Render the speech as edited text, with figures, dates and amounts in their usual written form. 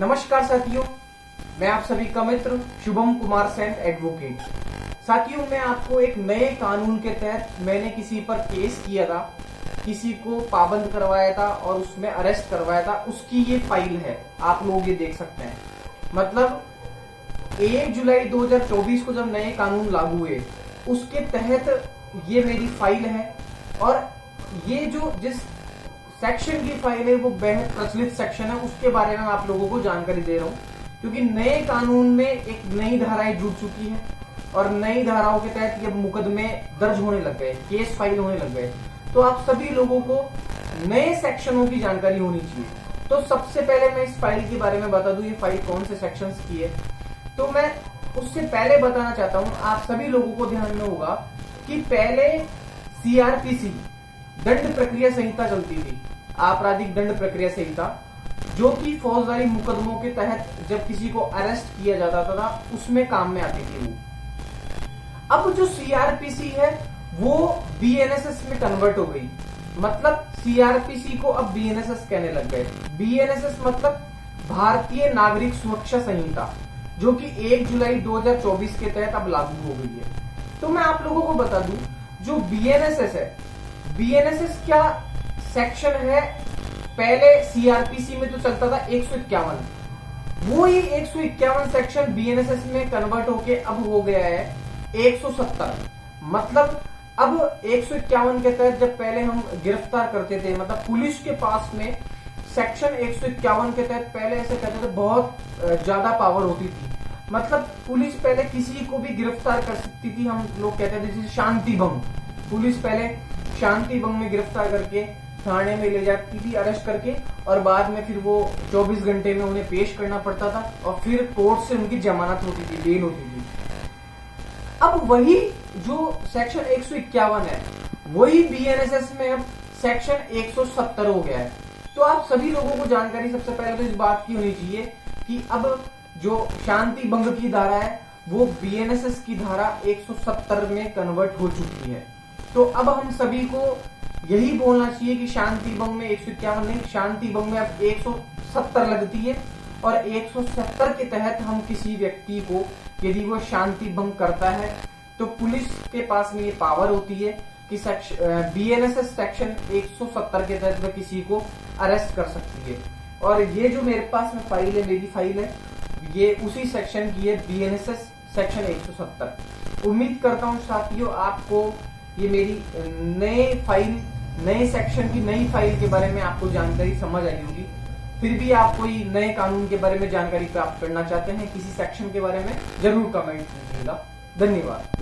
नमस्कार साथियों, मैं आप सभी का मित्र शुभम कुमार सेन एडवोकेट। साथियों, मैं आपको एक नए कानून के तहत मैंने किसी पर केस किया था, किसी को पाबंद करवाया था और उसमें अरेस्ट करवाया था, उसकी ये फाइल है। आप लोग ये देख सकते हैं। मतलब 1 जुलाई 2024 को जब नए कानून लागू हुए, उसके तहत ये मेरी फाइल है। और ये जो जिस सेक्शन की फाइल है वो बेहद प्रचलित सेक्शन है, उसके बारे में आप लोगों को जानकारी दे रहा हूं, क्योंकि नए कानून में एक नई धाराएं जुड़ चुकी है और नई धाराओं के तहत ये मुकदमे दर्ज होने लग गए, केस फाइल होने लग गए। तो आप सभी लोगों को नए सेक्शनों की जानकारी होनी चाहिए। तो सबसे पहले मैं इस फाइल के बारे में बता दूं, ये फाइल कौन से सेक्शंस की है। तो मैं उससे पहले बताना चाहता हूं, आप सभी लोगों को ध्यान में होगा कि पहले सीआरपीसी दंड प्रक्रिया संहिता चलती थी, आपराधिक दंड प्रक्रिया संहिता, जो कि फौजदारी मुकदमों के तहत जब किसी को अरेस्ट किया जाता था उसमें काम में आती थी वो। अब जो सीआरपीसी है वो बीएनएसएस में कन्वर्ट हो गई। मतलब सीआरपीसी को अब बीएनएसएस कहने लग गए। बीएनएसएस मतलब भारतीय नागरिक सुरक्षा संहिता, जो कि 1 जुलाई 2024 के तहत अब लागू हो गई है। तो मैं आप लोगों को बता दूं, जो बीएनएसएस है, बीएनएसएस क्या सेक्शन है, पहले सीआरपीसी में तो चलता था 151, वो ही 151 सेक्शन बीएनएसएस में कन्वर्ट होके अब हो गया है 170। मतलब अब 151 के तहत जब पहले हम गिरफ्तार करते थे, मतलब पुलिस के पास में सेक्शन 151 के तहत पहले ऐसे कहते थे, बहुत ज्यादा पावर होती थी। मतलब पुलिस पहले किसी को भी गिरफ्तार कर सकती थी, हम लोग कहते थे जैसे शांति भंग। पुलिस पहले शांति भंग में गिरफ्तार करके थाने में ले जाती थी अरेस्ट करके, और बाद में फिर वो 24 घंटे में उन्हें पेश करना पड़ता था और फिर कोर्ट से उनकी जमानत होती थी, बेल होती थी। अब वही जो सेक्शन 151 है, वही बीएनएसएस में अब सेक्शन 170 हो गया है। तो आप सभी लोगों को जानकारी सबसे पहले तो इस बात की होनी चाहिए कि अब जो शांति भंग की धारा है वो बीएनएसएस की धारा 170 में कन्वर्ट हो चुकी है। तो अब हम सभी को यही बोलना चाहिए कि शांति भंग में 151 नहीं, शांति भंग में अब 170 लगती है। और 170 के तहत हम किसी व्यक्ति को यदि वो शांति भंग करता है तो पुलिस के पास में ये पावर होती है कि बीएनएसएस सेक्शन 170 के तहत वह किसी को अरेस्ट कर सकती है। और ये जो मेरे पास में फाइल है, मेरी फाइल है, ये उसी सेक्शन की है, बीएनएसएस सेक्शन 170। उम्मीद करता हूं साथियों आपको ये मेरी नए सेक्शन की नई फाइल के बारे में आपको जानकारी समझ आई होगी। फिर भी आप कोई नए कानून के बारे में जानकारी प्राप्त करना चाहते हैं, किसी सेक्शन के बारे में, जरूर कमेंट कीजिएगा। धन्यवाद।